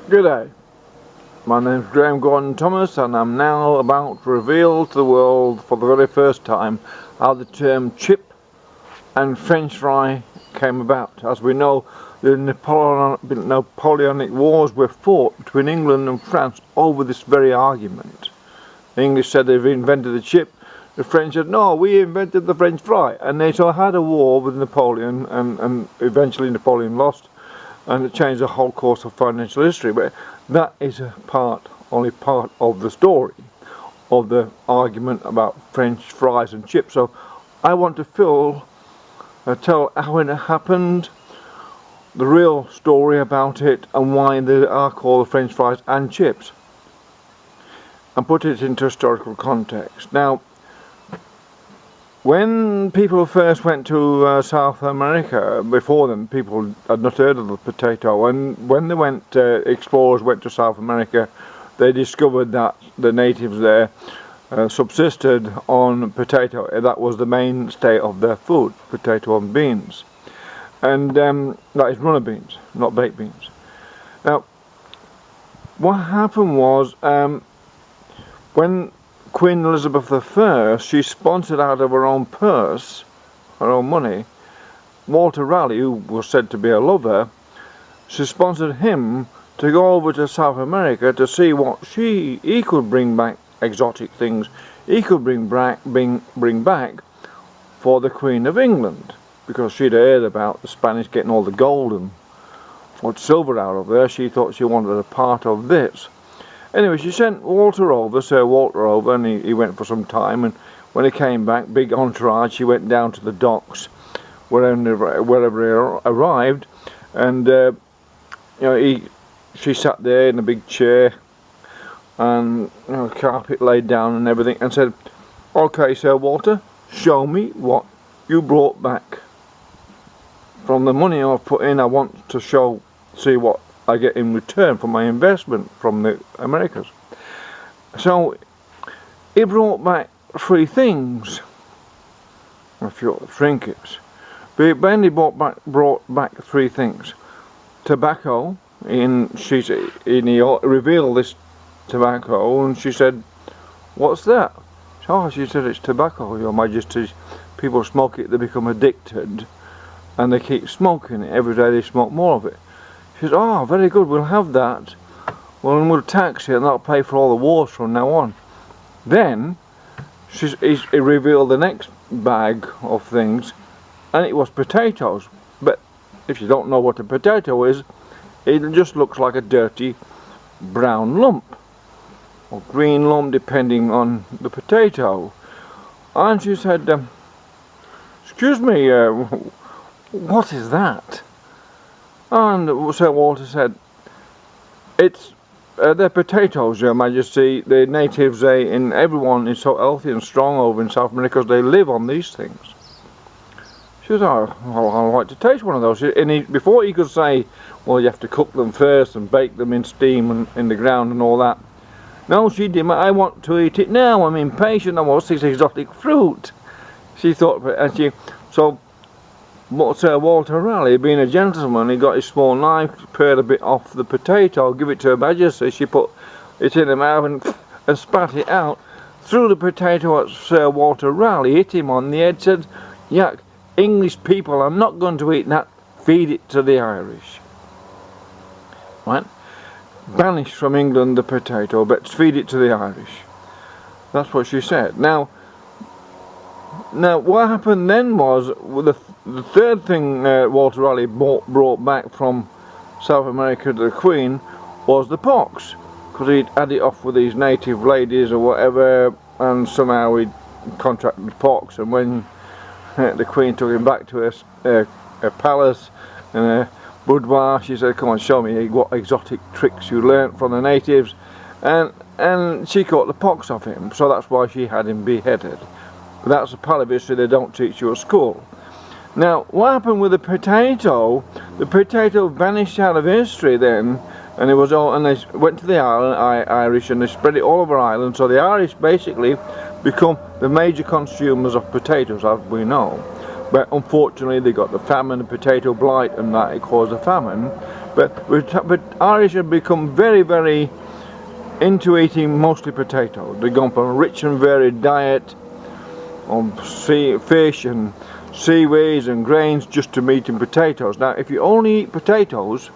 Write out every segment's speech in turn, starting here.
G'day, my name's Graham Gordon Thomas, and I'm now about to reveal to the world for the very first time how the term chip and French fry came about. As we know, the Napoleonic Wars were fought between England and France over this very argument. The English said they've invented the chip, the French said no, we invented the French fry, and they so had a war with Napoleon, and eventually Napoleon lost, and it changed the whole course of financial history. But that is only part of the story of the argument about French fries and chips. So I want to tell how it happened, the real story about it, and why they are called the French fries and chips, and put it into historical context. Now, when people first went to South America, before them people had not heard of the potato, and when they went, explorers went to South America, they discovered that the natives there subsisted on potato. That was the mainstay of their food, potato and beans, and that is runner beans, not baked beans. Now, what happened was, when Queen Elizabeth I, she sponsored out of her own purse, her own money, Walter Raleigh, who was said to be a lover. She sponsored him to go over to South America to see what he could bring back, exotic things he could bring back for the Queen of England, because she'd heard about the Spanish getting all the gold and what silver out of there. She thought she wanted a part of this. Anyway, she sent Sir Walter over, and he went for some time, and when he came back, big entourage, she went down to the docks, wherever he arrived, and she sat there in a big chair, and carpet laid down and everything, and said, "Okay, Sir Walter, show me what you brought back. From the money I've put in, I want to see what I get in return for my investment from the Americas." So he brought back three things, a few trinkets, but he brought back three things: tobacco. He revealed this tobacco, and she said, "What's that?" "Oh," she said, "it's tobacco, Your Majesty. People smoke it, they become addicted, and they keep smoking it. Every day they smoke more of it." She said, "Oh, very good, we'll have that. Well, and we'll tax it, and that'll pay for all the wars from now on." Then he revealed the next bag of things, and it was potatoes. But if you don't know what a potato is, it just looks like a dirty brown lump or green lump, depending on the potato. And she said, "Excuse me, what is that?" And Sir Walter said, "They're potatoes, Your Majesty. The natives, everyone is so healthy and strong over in South America because they live on these things." She said, "Oh, well, I'd like to taste one of those." And before he could say, "Well, you have to cook them first and bake them in steam and in the ground and all that," no, she didn't. "I want to eat it now. I'm impatient. I want this exotic fruit." She thought, so Sir Walter Raleigh, being a gentleman, he got his small knife, pared a bit off the potato, give it to Her Majesty. She put it in her mouth and spat it out, threw the potato at Sir Walter Raleigh, hit him on the head, said, "Yuck, English people, I'm not going to eat that. Feed it to the Irish." Right? Banish from England the potato, but feed it to the Irish. That's what she said. Now what happened then was, the third thing Walter Raleigh brought back from South America to the Queen was the pox, because he'd had it off with these native ladies or whatever, and somehow he'd contracted the pox, and when the Queen took him back to her palace and her boudoir, she said, "Come on, show me what exotic tricks you learnt from the natives," and she caught the pox off him, so that's why she had him beheaded. But that's a part of history they don't teach you at school. Now, what happened with the potato? The potato vanished out of history then, and it was all, and they went to the Irish, and they spread it all over Ireland. So the Irish basically become the major consumers of potatoes, as we know. but unfortunately they got the famine, the potato blight, and that it caused a famine. But Irish have become very, very into eating mostly potatoes. They've gone from a rich and varied diet on fish and seaweeds and grains just to eating potatoes. Now if you only eat potatoes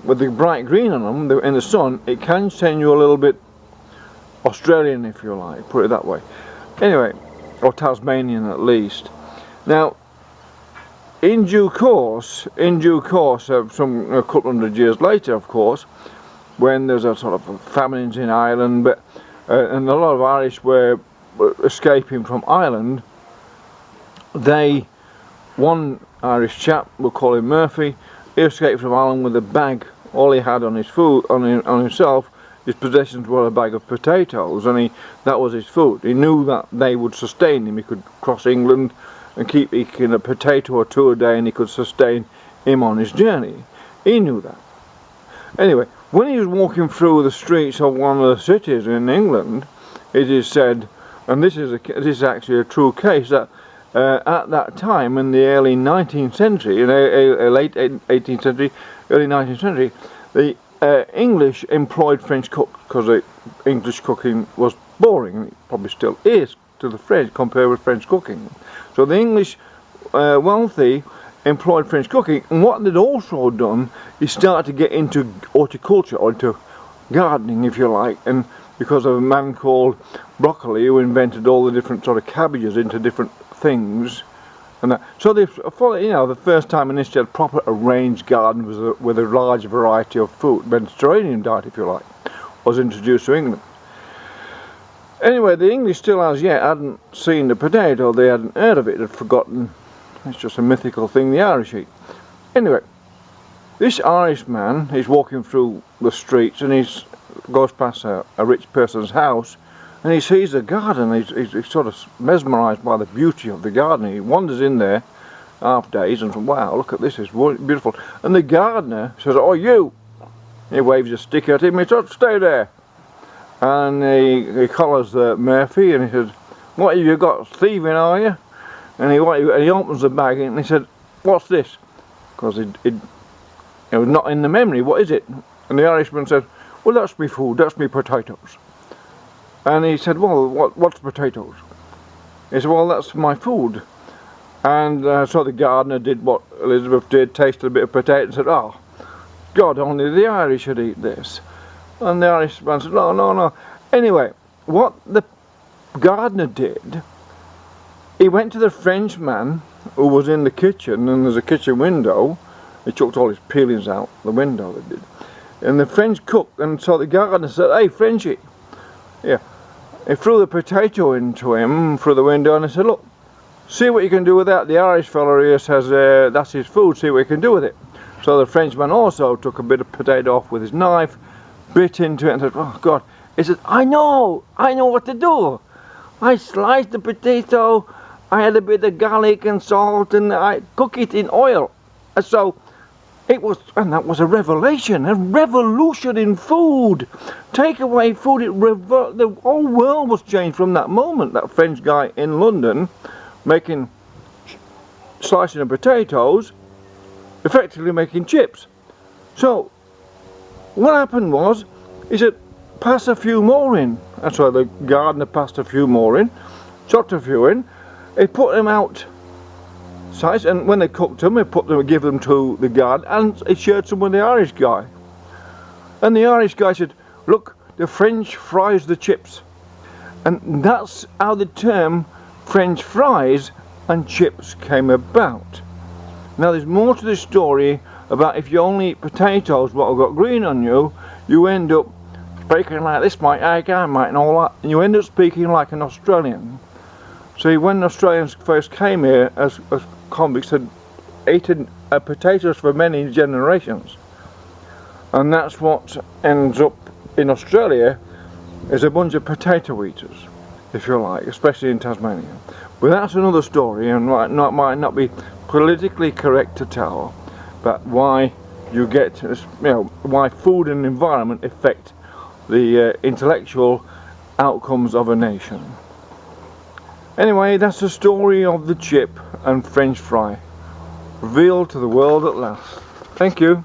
with the bright green on them in the sun, it can send you a little bit Australian, if you like, put it that way. Anyway, or Tasmanian at least. Now in due course, some a couple hundred years later, of course, when there's a sort of famines in Ireland, but and a lot of Irish were escaping from Ireland, one Irish chap, we'll call him Murphy, he escaped from Ireland with a bag. All he had on his food, on himself, his possessions were a bag of potatoes, and that was his food. He knew that they would sustain him. He could cross England and keep eating a potato or two a day, and he could sustain him on his journey. He knew that. Anyway, when he was walking through the streets of one of the cities in England, it is said, and this is actually a true case, that at that time in the early 19th century, late 18th century, early 19th century, the English employed French cooks because the English cooking was boring, and it probably still is to the French compared with French cooking. So the English wealthy employed French cooking, and what they'd also done is start to get into horticulture, or into gardening, if you like, and because of a man called Broccoli who invented all the different sort of cabbages into different things and that. So they followed, the first time in history had proper arranged garden with a large variety of food. Mediterranean diet, if you like, was introduced to England. Anyway, the English still as yet hadn't seen the potato. They hadn't heard of it, had forgotten. It's just a mythical thing the Irish eat. Anyway, this Irish man is walking through the streets, and he goes past a rich person's house, and he sees the garden. He's sort of mesmerised by the beauty of the garden. He wanders in there half days and says, wow, look at this, it's beautiful. And the gardener says, oh, you! He waves a stick at him. He says, stay there. And he collars Murphy, and he says, what have you got, thieving, are you? And he opens the bag, and he said, what's this? Because it was not in the memory. What is it? And the Irishman said, well, that's me food, that's me potatoes. And he said, well, what's potatoes? He said, well, that's my food. And so the gardener did what Elizabeth did, tasted a bit of potato and said, oh, God, only the Irish should eat this. And the Irishman said, no, no, no. Anyway, what the gardener did, he went to the Frenchman who was in the kitchen, and there's a kitchen window. He chucked all his peelings out the window, they did. And the French cook, and so the gardener said, hey, Frenchie, yeah. He threw the potato into him through the window, and he said, look, see what you can do with that. The Irish fellow here says that's his food, see what you can do with it. So the Frenchman also took a bit of potato off with his knife, bit into it, and said, oh God. He said, I know what to do. I sliced the potato, I had a bit of garlic and salt, and I cook it in oil. And so it was, and that was a revelation, a revolution in food. Take away food, the whole world was changed from that moment. That French guy in London slicing the potatoes, effectively making chips. So what happened was, he said, pass a few more in. That's why the gardener passed a few more in, chopped a few in. He put them out size, and when they cooked them, he give them to the gardener, and he shared some with the Irish guy. And the Irish guy said, look, the French fries the chips. And that's how the term French fries and chips came about. Now there's more to this story about if you only eat potatoes what have got green on you, you end up speaking like this, mate, mate, and all that, and you end up speaking like an Australian. See, when Australians first came here as convicts, had eaten potatoes for many generations, and that's what ends up in Australia is a bunch of potato eaters, if you like, especially in Tasmania. But that's another story, and might not be politically correct to tell, but why you get, why food and environment affect the intellectual outcomes of a nation. Anyway, that's the story of the chip and French fry, revealed to the world at last. Thank you.